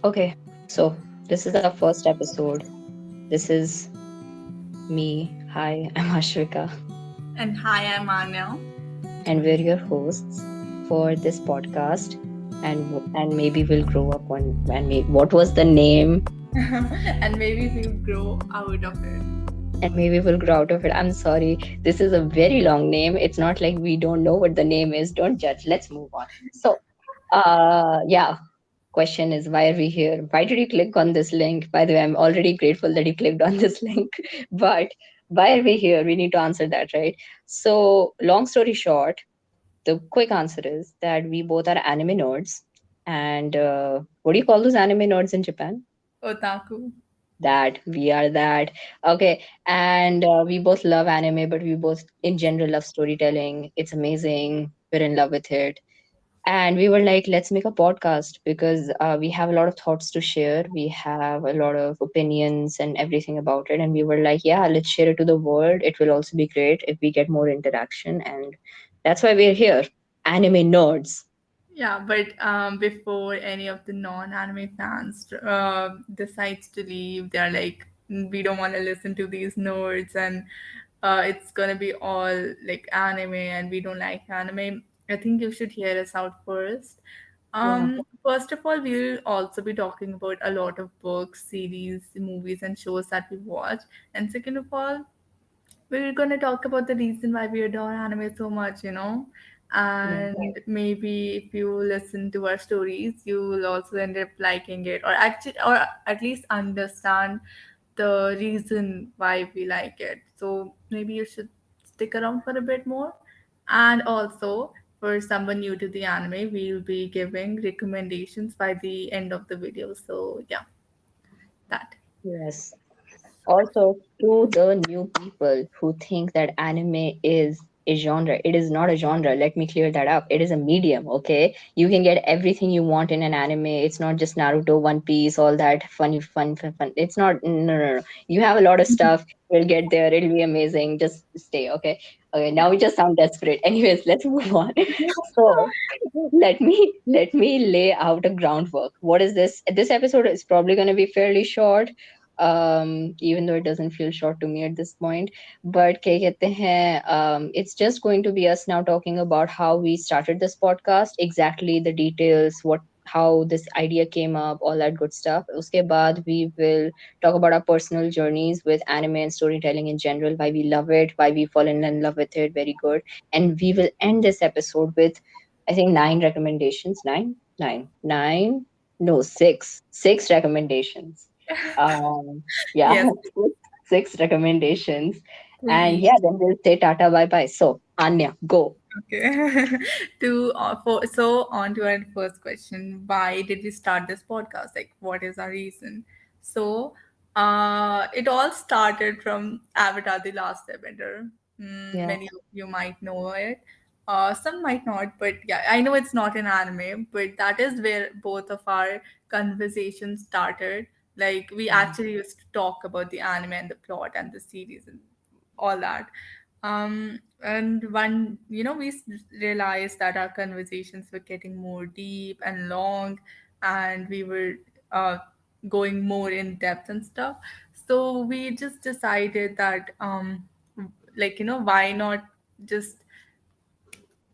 Okay, so this is our first episode. This is me. Hi, I'm Ashrika, And hi, I'm Anya. and we're your hosts for this podcast. And maybe we'll grow up on and what was the name? And maybe we'll grow out of it. And maybe we'll grow out of it. I'm sorry, this is a very long name. It's not like we don't know what the name is. Don't judge. Let's move on. So, yeah. Question is, why are we here? Why did you click on this link? By the way, I'm already grateful that you clicked on this link. But why are we here? We need to answer that, right? So, long story short, the quick answer is that we both are anime nerds. And what do you call those anime nerds in Japan? Otaku. That we are that. Okay. And we both love anime, but we both, in general, love storytelling. It's amazing. We're in love with it, and we were like, let's make a podcast because we have a lot of thoughts to share, we have a lot of opinions and everything about it, and we were like, yeah, let's share it to the world. It will also be great if we get more interaction, and that's why we're here, anime nerds. Yeah, but before any of the non-anime fans decides to leave, they're like, we don't want to listen to these nerds, and it's gonna be all like anime, and we don't like anime. I think you should hear us out first. Yeah. First of all, we'll also be talking about a lot of books, series, movies, and shows that we watch. And second of all, we're gonna talk about the reason why we adore anime so much. Yeah. And maybe if you listen to our stories, you will also end up liking it, or at least understand the reason why we like it. So maybe you should stick around for a bit more. And also, for someone new to the anime, we'll be giving recommendations by the end of the video. So yeah, that. Yes. Also, to the new people who think that anime is a genre, it is not a genre. Let me clear that up. It is a medium, okay? You can get everything you want in an anime. It's not just Naruto, One Piece, all that funny, fun. It's not, no, no, no. You have a lot of stuff. You'll get there. It'll be amazing. Just stay, okay? Okay, now we just sound desperate. Anyways, let's move on. So, let me lay out a groundwork. What is this? This episode is probably going to be fairly short, even though it doesn't feel short to me at this point. But kya kehte hain, it's just going to be us now talking about how we started this podcast, exactly the details, what, how this idea came up, all that good stuff. Uske baad we will talk about our personal journeys with anime and storytelling in general, why we love it, why we fall in love with it. Very good. And we will end this episode with, I think, nine recommendations. Nine, no, six recommendations. Yeah, Yes, six recommendations. And please. yeah, then we'll say tata bye bye. So, Anya, go. Okay. So on to our first question. Why did we start this podcast? Like, what is our reason? So, it all started from Avatar: The Last Airbender. Yeah. Many of you might know it. Some might not, but yeah, I know it's not an anime, but that is where both of our conversations started. Like, we actually used to talk about the anime and the plot and the series and all that. And we realized that our conversations were getting more deep and long, and we were uh, going more in depth and stuff. So we just decided that, why not just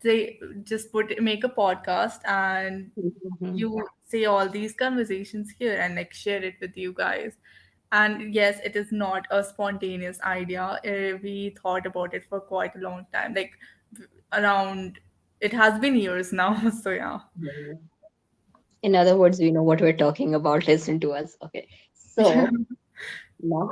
say, just make a podcast, and Mhm. you say all these conversations here and like share it with you guys. And yes, it is not a spontaneous idea. We thought about it for quite a long time, like around, it has been years now. So yeah. Yeah. In other words, we know what we're talking about. Listen to us. Okay. So now,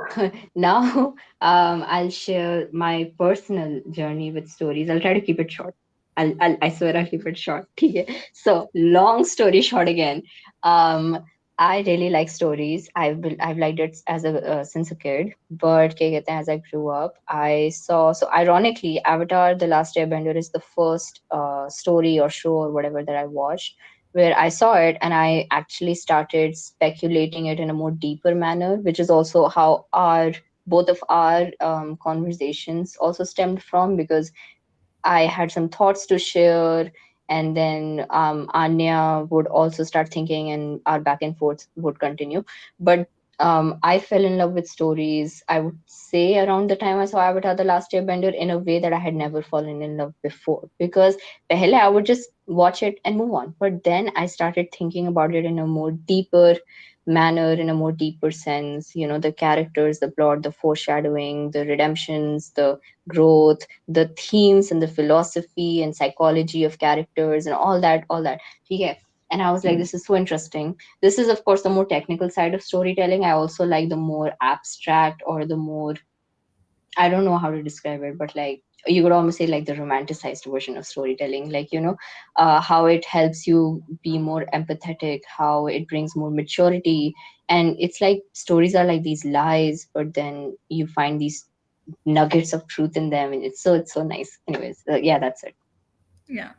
now I'll share my personal journey with stories. I'll try to keep it short. I swear I'll keep it short. Okay. So, long story short again. Um, I really like stories. I've liked it as a since a kid. But kya kehte hain, as I grew up, I saw, so ironically, Avatar: The Last Airbender is the first story or show or whatever that I watched where I saw it, and I actually started speculating it in a more deeper manner, which is also how our both of our conversations also stemmed from, because I had some thoughts to share, and then Anya would also start thinking, and our back and forth would continue. But I fell in love with stories, I would say, around the time I saw Avatar The Last Airbender, in a way that I had never fallen in love before. Because pehle I would just watch it and move on. But then I started thinking about it in a more deeper manner, in a more deeper sense. You know, the characters, the plot, the foreshadowing, the redemptions, the growth, the themes and the philosophy and psychology of characters and all that. Yeah. And I was like, this is so interesting. This is, of course, the more technical side of storytelling. I also like the more abstract, or the more, I don't know how to describe it, but like, you could almost say like the romanticized version of storytelling. Like, how it helps you be more empathetic, how it brings more maturity. And it's like stories are like these lies, but then you find these nuggets of truth in them, and it's so nice. Anyways, yeah, that's it. Yeah.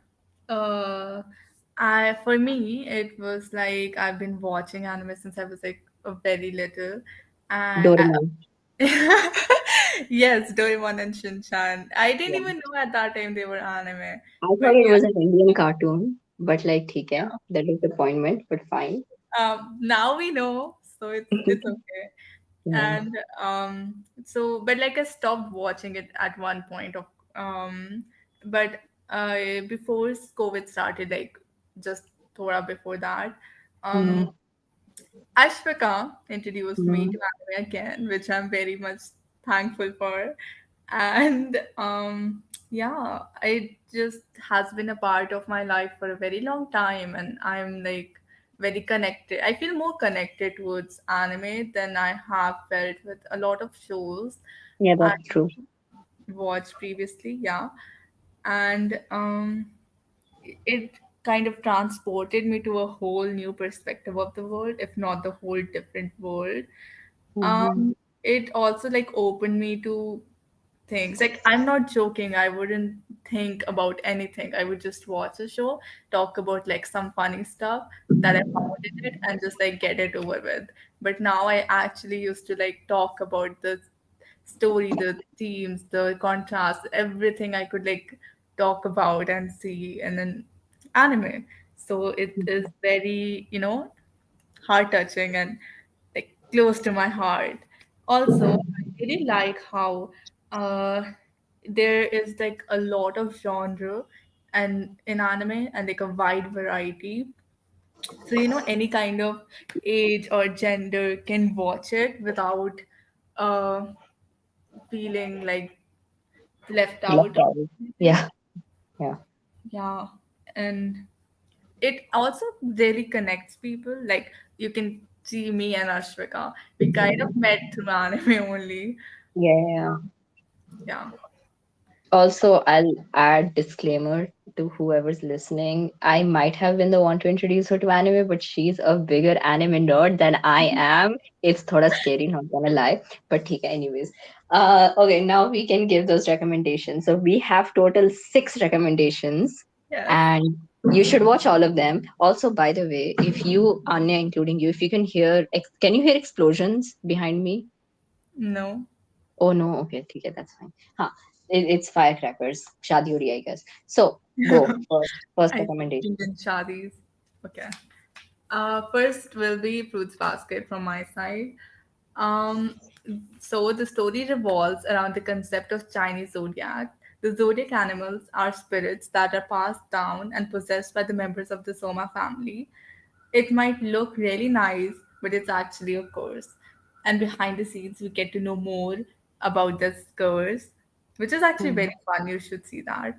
Uh, I for me it was like I've been watching anime since I was like a very little, and Doraemon. yes, Doraemon and Shinchan. I didn't Yeah. even know at that time they were anime, I but thought it was yeah. an Indian cartoon, but like, ठीक है, that is disappointment, but fine. Now we know, so it's okay. Yeah. And so, but like I stopped watching it at one point of but before COVID started, like just Thora before that, Mm, um, Ashvika introduced me mm, to anime again, which I'm very much thankful for. And yeah, it just has been a part of my life for a very long time, and I'm like very connected. I feel more connected towards anime than I have felt with a lot of shows yeah, I that's true. watched previously. Yeah, and it kind of transported me to a whole new perspective of the world, if not the whole different world. Mm-hmm. It also like opened me to things. Like I'm not joking, I wouldn't think about anything. I would just watch a show, talk about like some funny stuff that I found in it, and just like get it over with. But now I actually used to like talk about the story, the themes, the contrast, everything I could like talk about and see and then anime. So it is very, heart touching and like close to my heart. Also, I really like how uh there is like a lot of genre and in anime and like a wide variety. So any kind of age or gender can watch it without uh feeling like left Love out or that. anything. Yeah, yeah. Yeah. And it also really connects people. Like you can see me and Ashvika. We kind of met through anime only. Yeah, yeah, yeah. Yeah. Also, I'll add disclaimer to whoever's listening. I might have been the one to introduce her to anime, but she's a bigger anime nerd than I am. It's thoda scary, not gonna lie. But ठीक है, anyways. Okay, now we can give those recommendations. So we have total 6 recommendations, Yes. and you should watch all of them. Also, by the way, if you, Anya, including you, if you can hear, can you hear explosions behind me? No. Oh no, okay, ठीक है, that's fine. Huh. It's firecrackers. Shadi ho rahi hai, I guess. So go first I think recommendation. Indian shadis. Okay. First will be Fruits Basket from my side. Um, so the story revolves around the concept of Chinese zodiac. The zodiac animals are spirits that are passed down and possessed by the members of the Soma family. It might look really nice, but it's actually a curse. And behind the scenes, we get to know more about this curse, which is actually Mhm. very fun. You should see that.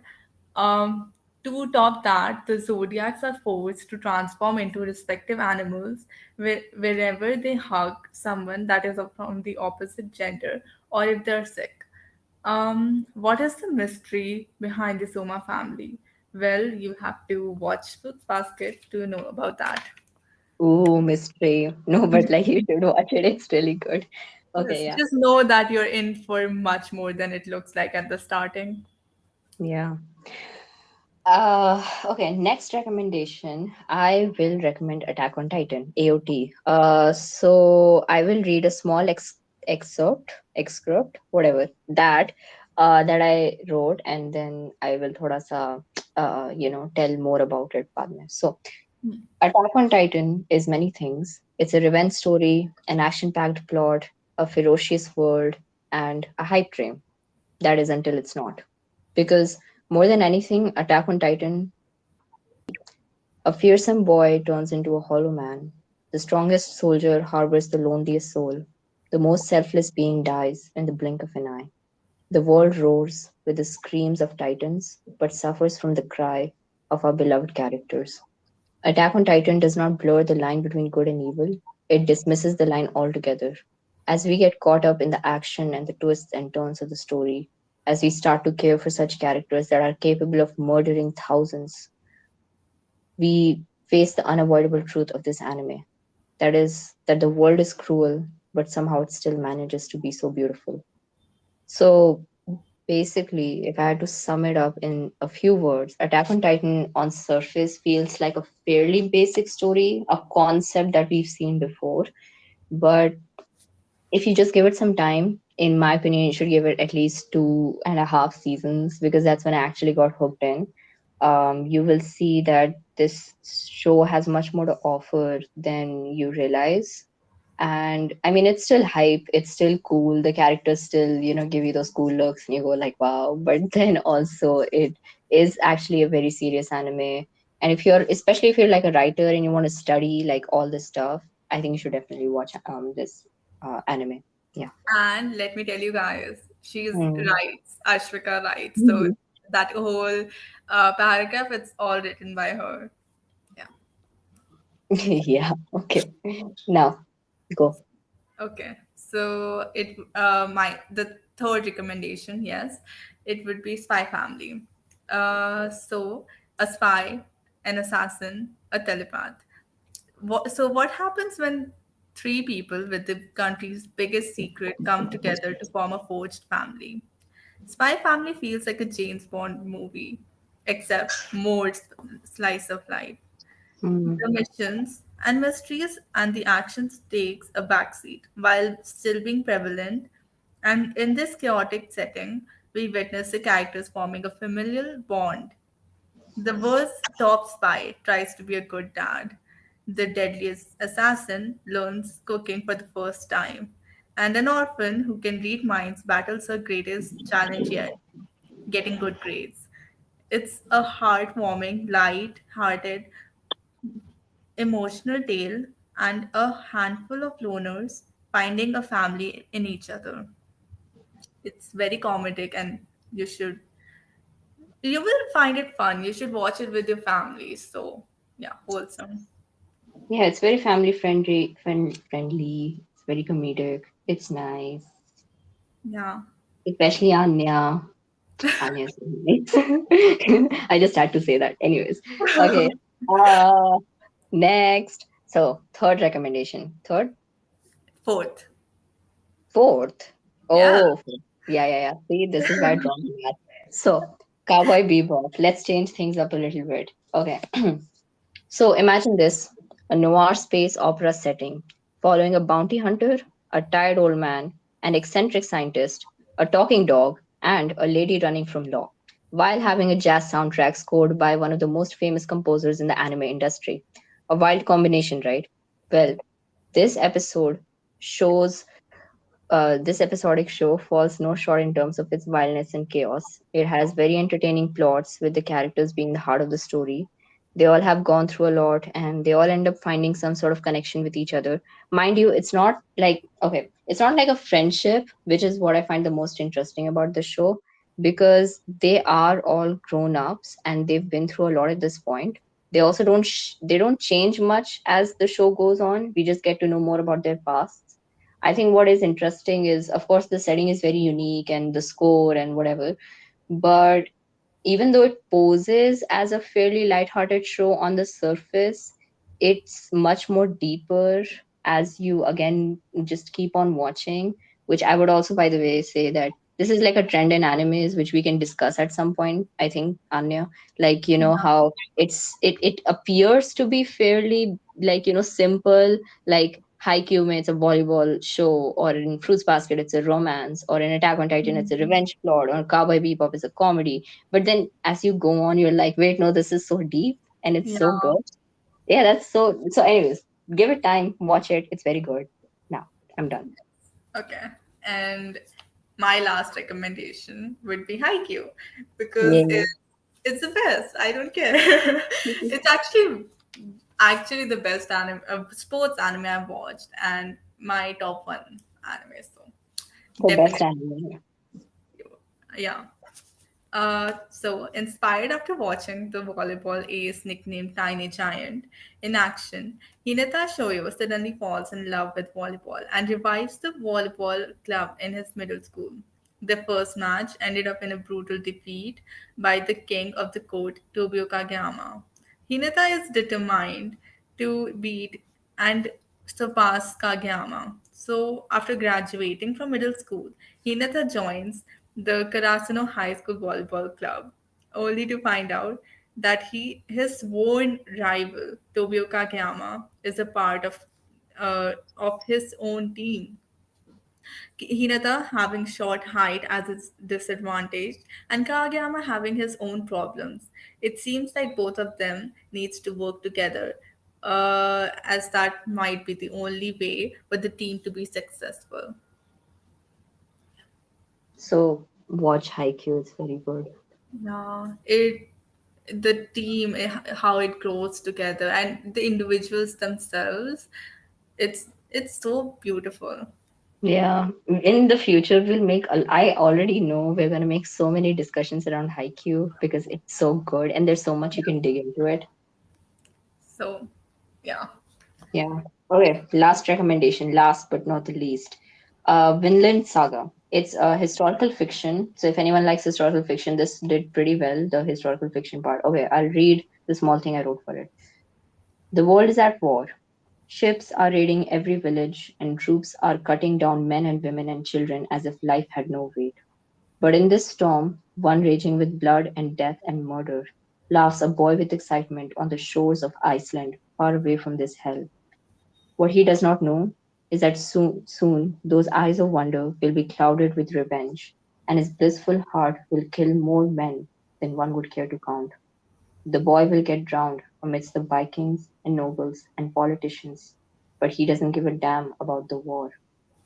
Um, to top that, the zodiacs are forced to transform into respective animals wherever they hug someone that is from the opposite gender or if they're sick. What is the mystery behind the Soma family? Well, you have to watch Fruits Basket to know about that. Ooh, mystery. No, but like you should watch it. It's really good. Yes, Okay, yeah. just know that you're in for much more than it looks like at the starting. Yeah. Okay, next recommendation. I will recommend Attack on Titan, AOT. So I will read a small excerpt, whatever that. that I wrote, and then I will thoda sa, tell more about it. बाद में. So, Attack on Titan is many things. It's a revenge story, an action-packed plot, a ferocious world, and a hype train. That is until it's not. Because more than anything, Attack on Titan, a fearsome boy turns into a hollow man. The strongest soldier harbors the loneliest soul. The most selfless being dies in the blink of an eye. The world roars with the screams of titans, but suffers from the cry of our beloved characters. Attack on Titan does not blur the line between good and evil, it dismisses the line altogether. As we get caught up in the action and the twists and turns of the story, as we start to care for such characters that are capable of murdering thousands, we face the unavoidable truth of this anime. That is, that the world is cruel, but somehow it still manages to be so beautiful. So, basically, if I had to sum it up in a few words, Attack on Titan on surface feels like a fairly basic story, a concept that we've seen before. But if you just give it some time, in my opinion, you should give it at least 2.5 seasons, because that's when I actually got hooked in. You will see that this show has much more to offer than you realize. And I mean, it's still hype, it's still cool, the characters still, give you those cool looks and you go like, wow. But then also it is actually a very serious anime. And if you're, especially if you're like a writer and you want to study like all this stuff, I think you should definitely watch this anime. Yeah. And let me tell you guys, she's Mm. writes, Ashvika writes. So that whole paragraph, it's all written by her. Yeah. Yeah, okay, now go. Okay. So the third recommendation, yes, it would be Spy Family. So a spy, an assassin, a telepath. What happens when three people with the country's biggest secret come together to form a forged family? Spy Family feels like a James Bond movie, except more slice of life. Mm. The missions and mysteries and the actions takes a backseat while still being prevalent. And in this chaotic setting, we witness the characters forming a familial bond. The world's top spy tries to be a good dad. The deadliest assassin learns cooking for the first time. And an orphan who can read minds battles her greatest challenge yet, getting good grades. It's a heartwarming, light-hearted, emotional tale and a handful of loners finding a family in each other. It's very comedic and you will find it fun. You should watch it with your family. So yeah, wholesome. Yeah, it's very family friendly, it's very comedic, it's nice, Yeah. especially Anya. Anya's nice. I just had to say that. Anyways, okay. Uh, Next. So, third recommendation. Third, Fourth. fourth. Yeah. Oh, fourth. Yeah, yeah, yeah. See, this is why I drawn to that. So, Cowboy Bebop. Let's change things up a little bit. Okay. So imagine this, a noir space opera setting, following a bounty hunter, a tired old man, an eccentric scientist, a talking dog, and a lady running from law, while having a jazz soundtrack scored by one of the most famous composers in the anime industry. A wild combination, right? Well, this episode shows this episodic show falls no short in terms of its wildness and chaos. It has very entertaining plots, with the characters being the heart of the story. They all have gone through a lot and they all end up finding some sort of connection with each other. Mind you, it's not like, okay, it's not like a friendship, which is what I find the most interesting about the show, because they are all grown ups and they've been through a lot at this point. They also they don't change much as the show goes on. We just get to know more about their pasts. I think what is interesting is, of course, the setting is very unique and the score and whatever. But even though it poses as a fairly lighthearted show on the surface, it's much more deeper as you again just keep on watching. Which I would also, by the way, say that this is like a trend in animes, which we can discuss at some point. I think Anya, like how it appears to be fairly like simple, like Haikyuu में it's a volleyball show, or in Fruits Basket it's a romance, or in Attack on Titan it's a revenge plot, or Cowboy Bebop is a comedy. But then as you go on, you're like, wait, no, this is so deep and it's Yeah. so good. Yeah, that's so. So, anyways, give it time, watch it. It's very good. Now I'm done. Okay. And my last recommendation would be Haikyuu because Yeah. it's the best. I don't care. It's actually the best anime, sports anime I've watched, and my top one anime. So The best definitely, anime. yeah. So, inspired after watching the volleyball ace nicknamed Tiny Giant in action, Hinata Shoyo suddenly falls in love with volleyball and revives the volleyball club in his middle school. Their first match ended up in a brutal defeat by the king of the court, Tobio Kageyama. Hinata is determined to beat and surpass Kageyama. So, after graduating from middle school, Hinata joins the Karasuno High School Volleyball Club, only to find out that his sworn rival, Tobio Kageyama, is a part of his own team. Hinata having short height as its disadvantage, and Kageyama having his own problems. It seems like both of them needs to work together, as that might be the only way for the team to be successful. So watch Haikyuu. It's very good. Yeah, the team, how it grows together, and the individuals themselves. It's so beautiful. Yeah. In the future, we'll make. I already know we're gonna make so many discussions around Haikyuu because it's so good and there's so much you can dig into it. So, yeah. Yeah. Okay. Last recommendation, last but not the least. Vinland Saga. It's a historical fiction. So if anyone likes historical fiction, this did pretty well, the historical fiction part. Okay, I'll read the small thing I wrote for it. The world is at war. Ships are raiding every village, and troops are cutting down men and women and children as if life had no weight. But in this storm, one raging with blood and death and murder, laughs a boy with excitement on the shores of Iceland, far away from this hell. What he does not know is that soon those eyes of wonder will be clouded with revenge, and his blissful heart will kill more men than one would care to count. The boy will get drowned amidst the Vikings and nobles and politicians, but he doesn't give a damn about the war.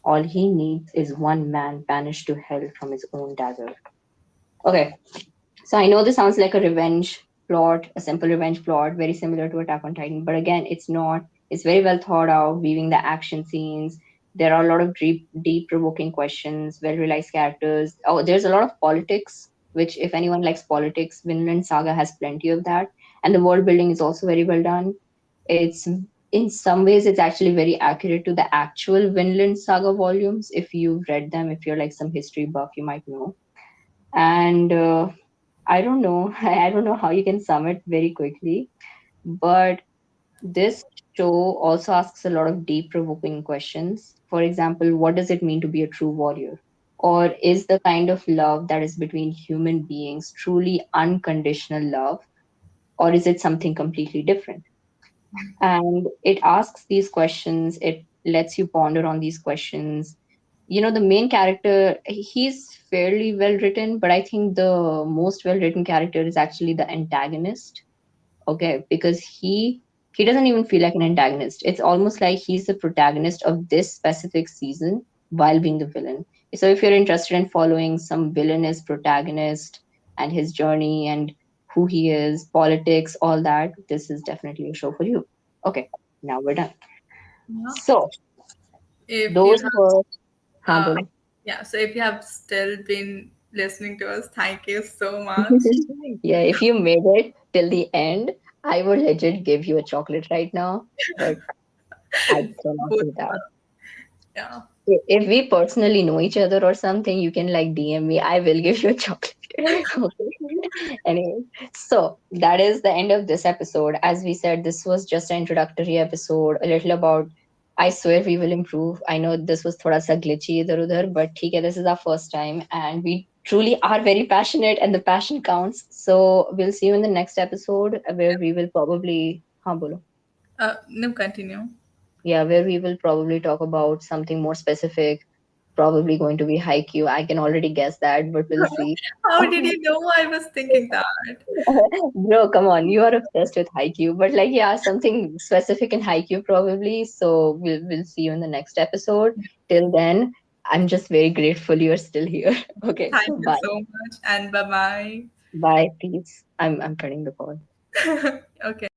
All he needs is one man banished to hell from his own dagger. Okay, so I know this sounds like a revenge plot, a simple revenge plot, very similar to Attack on Titan, but again, it's not. It's very well thought out, weaving the action scenes. There are a lot of deep provoking questions, well realized characters. Oh, there's a lot of politics, which, if anyone likes politics, Vinland Saga has plenty of that. And the world building is also very well done. It's in some ways, it's actually very accurate to the actual Vinland Saga volumes. If you've read them, if you're like some history buff, you might know. And I don't know. I don't know how you can sum it very quickly, but this show also asks a lot of deep provoking questions. For example, what does it mean to be a true warrior? Or is the kind of love that is between human beings truly unconditional love? Or is it something completely different? And it asks these questions, it lets you ponder on these questions. You know, the main character, he's fairly well written, but I think the most well written character is actually the antagonist. Okay, because he doesn't even feel like an antagonist. It's almost like he's the protagonist of this specific season while being the villain. So if you're interested in following some villainous protagonist and his journey and who he is, politics, all that, this is definitely a show for you. Okay, now we're done. Yeah. So If you those have, were uh, humble. yeah. So if you have still been listening to us, thank you so much. Yeah, if you made it till the end, I would legit give you a chocolate right now, but I cannot Both do of that. us. Yeah. If we personally know each other or something, you can like DM me. I will give you a chocolate. Okay. Anyway, so that is the end of this episode. As we said, this was just an introductory episode, a little about. I swear we will improve. I know this was thoda sa glitchy idhar udhar, but theek hai, this is our first time, and we truly are very passionate, and the passion counts. So we'll see you in the next episode where we will probably. Haan, bolo. No, continue. Yeah, where we will probably talk about something more specific, probably going to be Haikyuu. I can already guess that, but we'll see. How did you know I was thinking that? Bro, come on, you are obsessed with Haikyuu, but like, yeah, something specific in Haikyuu probably. So we'll see you in the next episode. Till then, I'm just very grateful you're still here. Okay, Thank so you bye, so much and bye bye. bye, peace. I'm turning the call. Okay.